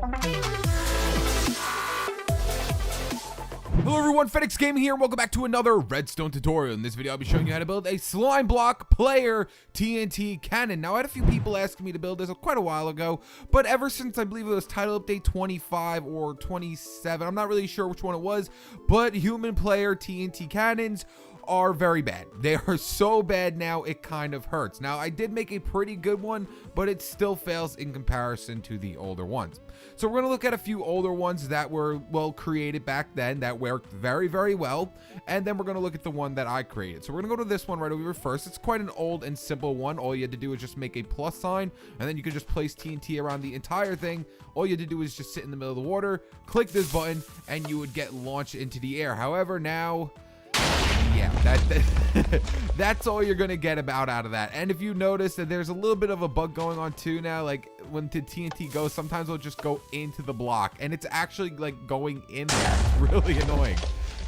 Hello everyone, FedEx Gaming here, and welcome back to another Redstone tutorial. In this video, I'll be showing you how to build a slime block player TNT cannon. Now, I had a few people asking me to build this quite a while ago, but ever since I believe it was title update 25 or 27, I'm not really sure which one it was, but human player TNT cannons are very bad. They are so bad now, it kind of hurts. Now, I did make a pretty good one, but it still fails in comparison to the older ones. So we're going to look at a few older ones that were, well, created back then that worked very, very well. And then we're going to look at the one that I created. So we're going to go to this one right over here first. It's quite an old and simple one. All you had to do is just make a plus sign, and then you could just place TNT around the entire thing. All you had to do is just sit in the middle of the water, click this button, and you would get launched into the air. However, now, yeah, that's all you're gonna get out of that. And if you notice that there's a little bit of a bug going on too now, like when the TNT goes, sometimes it'll just go into the block, and it's actually like going in there. It's really annoying.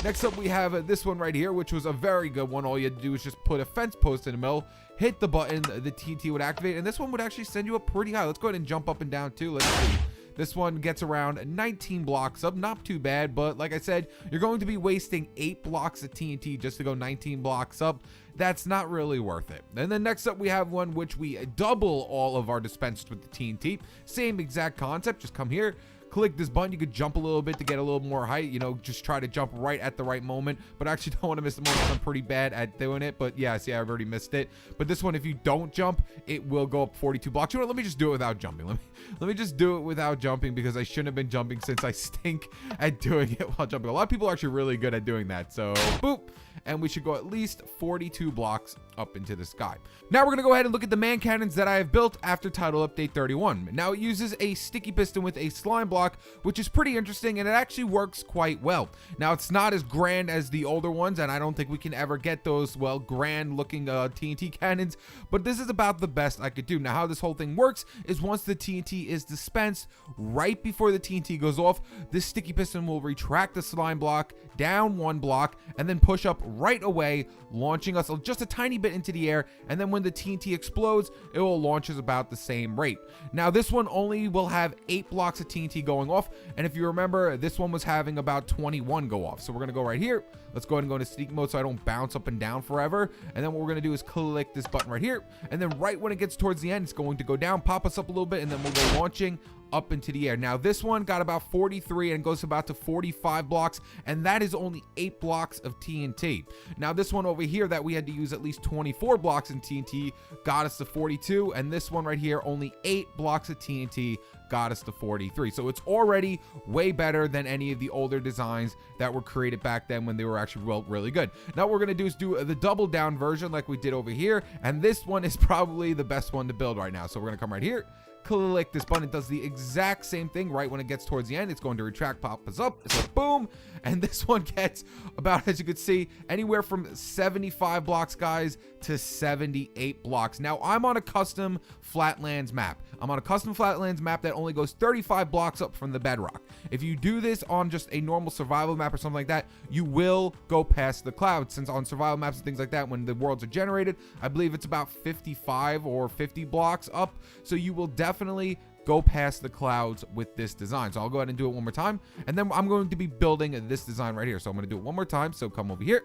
Next up, we have this one right here, which was a very good one. All you had to do is just put a fence post in the middle, hit the button, the TNT would activate, and this one would actually send you up pretty high. Let's go ahead and jump up and down too. Let's see. This one gets around 19 blocks up, not too bad, but like I said, you're going to be wasting 8 blocks of TNT just to go 19 blocks up. That's not really worth it. And then next up, we have one which we double all of our dispensers with the TNT. Same exact concept, just come here, click this button. You could jump a little bit to get a little more height, you know, just try to jump right at the right moment, but I actually don't want to miss the moment. I'm pretty bad at doing it, but yeah, see, I've already missed it. But this one, if you don't jump, it will go up 42 blocks. You know what, let me just do it without jumping. Let me just do it without jumping, because I shouldn't have been jumping since I stink at doing it while jumping. A lot of people are actually really good at doing that. So boop, and we should go at least 42 blocks up into the sky. Now we're gonna go ahead and look at the man cannons that I have built after title update 31. Now it uses a sticky piston with a slime block, which is pretty interesting, and it actually works quite well. Now it's not as grand as the older ones, and I don't think we can ever get those, well, grand looking TNT cannons, but this is about the best I could do. Now how this whole thing works is once the TNT is dispensed, right before the TNT goes off, this sticky piston will retract the slime block down 1 block and then push up right away, launching us just a tiny bit into the air, and then when the TNT explodes, it will launch us about the same rate. Now this one only will have 8 blocks of TNT going off, and if you remember, this one was having about 21 go off. So we're gonna go right here. Let's go ahead and go into sneak mode so I don't bounce up and down forever. And then what we're gonna do is click this button right here, and then right when it gets towards the end, it's going to go down, pop us up a little bit, and then we'll go launching up into the air. Now this one got about 43 and goes about to 45 blocks, and that is only 8 blocks of TNT. Now this one over here that we had to use at least 24 blocks in TNT got us to 42, and this one right here, only 8 blocks of TNT got us to 43. So it's already way better than any of the older designs that were created back then when they were actually really good. Now what we're gonna do is do the double down version like we did over here, and this one is probably the best one to build right now. So we're gonna come right here, click this button. It does the exact same thing. Right when it gets towards the end, it's going to retract, pop us up. It's like boom, and this one gets about, as you can see, anywhere from 75 blocks, guys, to 78 blocks. Now I'm on a custom flatlands map. I'm on a custom flatlands map that only goes 35 blocks up from the bedrock. If you do this on just a normal survival map or something like that, you will go past the clouds, since on survival maps and things like that, when the worlds are generated, I believe it's about 55 or 50 blocks up. So you will definitely go past the clouds with this design. So I'll go ahead and do it one more time, and then I'm going to be building this design right here. So I'm going to do it one more time. So come over here.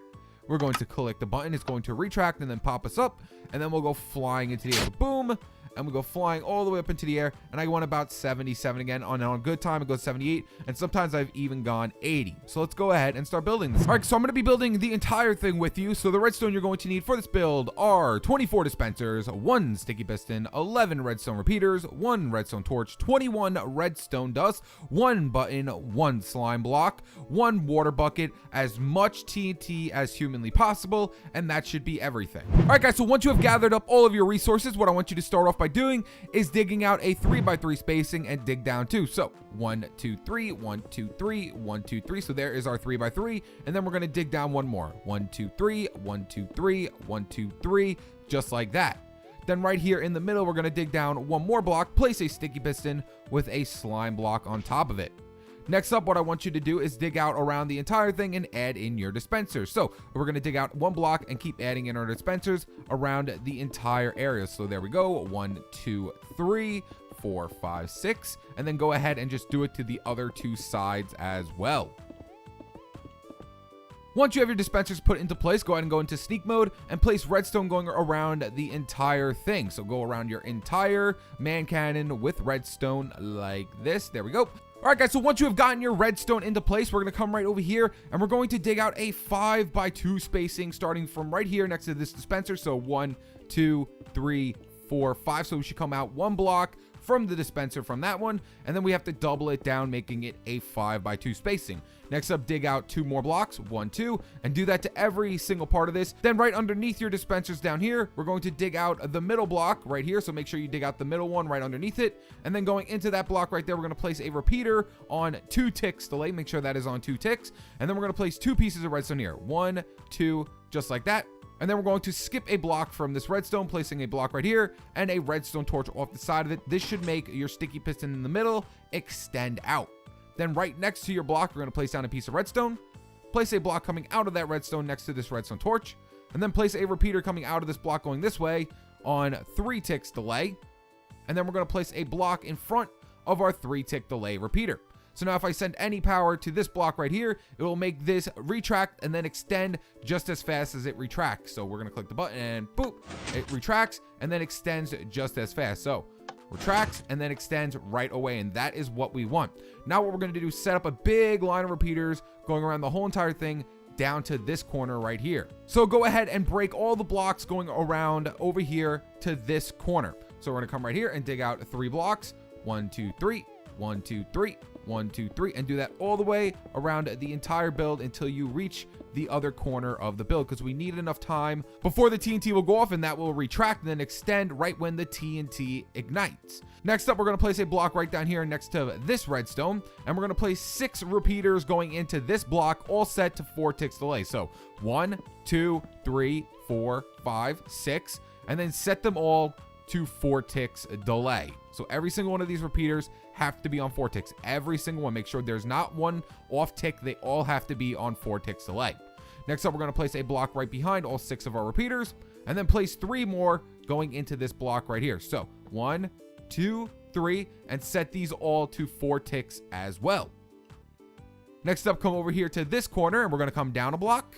We're going to click the button. It's going to retract and then pop us up, and then we'll go flying into the air. Boom. And we go flying all the way up into the air, and I went about 77 again. On a good time, it goes 78, and sometimes I've even gone 80. So let's go ahead and start building this. All right, so I'm going to be building the entire thing with you. So the redstone you're going to need for this build are 24 dispensers, 1 sticky piston, 11 redstone repeaters, 1 redstone torch, 21 redstone dust, 1 button, 1 slime block, 1 water bucket, as much TNT as humanly possible, and that should be everything. All right, guys, so once you have gathered up all of your resources, what I want you to start off by doing is digging out a 3x3 spacing and dig down 2. So 1 2 3 1 2 3 1 2 3. So there is our 3x3, and then we're going to dig down one more. 1 2 3 1 2 3 1 2 3, just like that. Then right here in the middle, we're going to dig down one more block, place a sticky piston with a slime block on top of it. Next up, what I want you to do is dig out around the entire thing and add in your dispensers. So we're going to dig out 1 block and keep adding in our dispensers around the entire area. So there we go. 1, 2, 3, 4, 5, 6, and then go ahead and just do it to the other 2 sides as well. Once you have your dispensers put into place, go ahead and go into sneak mode and place redstone going around the entire thing. So go around your entire man cannon with redstone like this. There we go. All right, guys, so once you have gotten your redstone into place, we're going to come right over here and we're going to dig out a 5x2 spacing starting from right here next to this dispenser. So 1, 2, 3, 4, 5. So we should come out 1 block from the dispenser from that one, and then we have to double it down, making it a 5x2 spacing. Next up, dig out 2 more blocks, 1, 2, and do that to every single part of this. Then right underneath your dispensers down here, we're going to dig out the middle block right here. So make sure you dig out the middle one right underneath it. And then going into that block right there, we're going to place a repeater on 2 ticks delay. Make sure that is on 2 ticks. And then we're going to place 2 pieces of redstone here. 1, 2, just like that. And then we're going to skip a block from this redstone, placing a block right here and a redstone torch off the side of it. This should make your sticky piston in the middle extend out. Then right next to your block, we're going to place down a piece of redstone, place a block coming out of that redstone next to this redstone torch, and then place a repeater coming out of this block going this way on 3 ticks delay. And then we're going to place a block in front of our 3-tick delay repeater. So now if I send any power to this block right here, it will make this retract and then extend just as fast as it retracts. So we're going to click the button and boop, it retracts and then extends just as fast. So retracts and then extends right away. And that is what we want. Now what we're going to do is set up a big line of repeaters going around the whole entire thing down to this corner right here. So go ahead and break all the blocks going around over here to this corner. So we're going to come right here and dig out 3 blocks. 1, 2, 3, 1, 2, 3. 1, 2, 3, and do that all the way around the entire build until you reach the other corner of the build, because we need enough time before the TNT will go off and that will retract and then extend right when the TNT ignites. Next up, we're going to place a block right down here next to this redstone, and we're going to place 6 repeaters going into this block, all set to 4 ticks delay. So 1, 2, 3, 4, 5, 6, and then set them all to 4 ticks delay. So every single one of these repeaters have to be on 4 ticks. Every single one. Make sure there's not one off tick. They all have to be on 4 ticks delay. Next up, we're going to place a block right behind all 6 of our repeaters, and then place 3 more going into this block right here. So 1, 2, 3, and set these all to 4 ticks as well. Next up, come over here to this corner, and we're going to come down a block,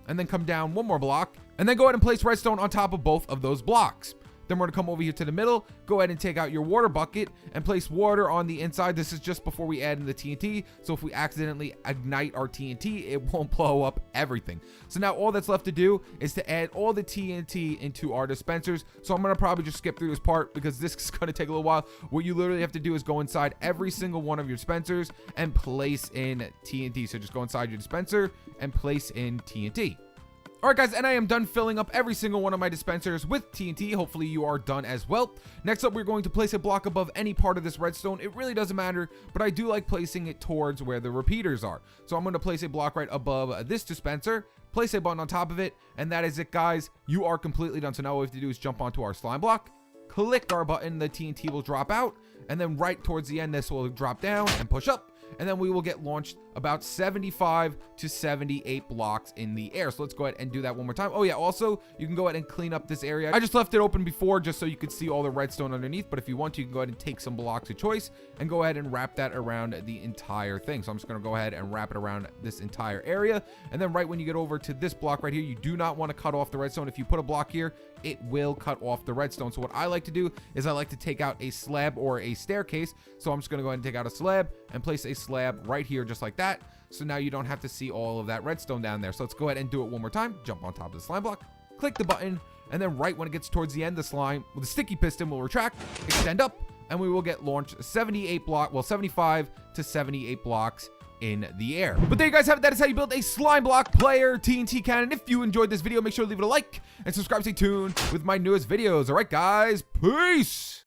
and then come down 1 more block, and then go ahead and place redstone on top of both of those blocks. Then we're going to come over here to the middle, go ahead and take out your water bucket and place water on the inside. This is just before we add in the TNT. So if we accidentally ignite our TNT, it won't blow up everything. So now all that's left to do is to add all the TNT into our dispensers. So I'm going to probably just skip through this part because this is going to take a little while. What you literally have to do is go inside every single one of your dispensers and place in TNT. So just go inside your dispenser and place in TNT. Alright guys, and I am done filling up every single one of my dispensers with TNT. Hopefully you are done as well. Next up, we're going to place a block above any part of this redstone. It really doesn't matter, but I do like placing it towards where the repeaters are. So I'm going to place a block right above this dispenser, place a button on top of it, and that is it, guys. You are completely done. So now what we have to do is jump onto our slime block, click our button, the TNT will drop out, and then right towards the end, this will drop down and push up. And then we will get launched about 75 to 78 blocks in the air. So let's go ahead and do that one more time. Oh yeah, also you can go ahead and clean up this area. I just left it open before just so you could see all the redstone underneath, but if you want to, you can go ahead and take some blocks of choice and go ahead and wrap that around the entire thing. So I'm just going to go ahead and wrap it around this entire area. And then right when you get over to this block right here, you do not want to cut off the redstone. If you put a block here, it will cut off the redstone. So what I like to do is I like to take out a slab or a staircase. So I'm just going to go ahead and take out a slab and place a slab right here just like that. So now you don't have to see all of that redstone down there. So let's go ahead and do it one more time. Jump on top of the slime block, click the button, and then right when it gets towards the end, the slime with the sticky piston will retract, extend up, and we will get launched 75 to 78 blocks in the air. But there you guys have it. That is how you build a slime block player TNT cannon. If you enjoyed this video, make sure to leave it a like and subscribe. Stay tuned with my newest videos. All right, guys, peace.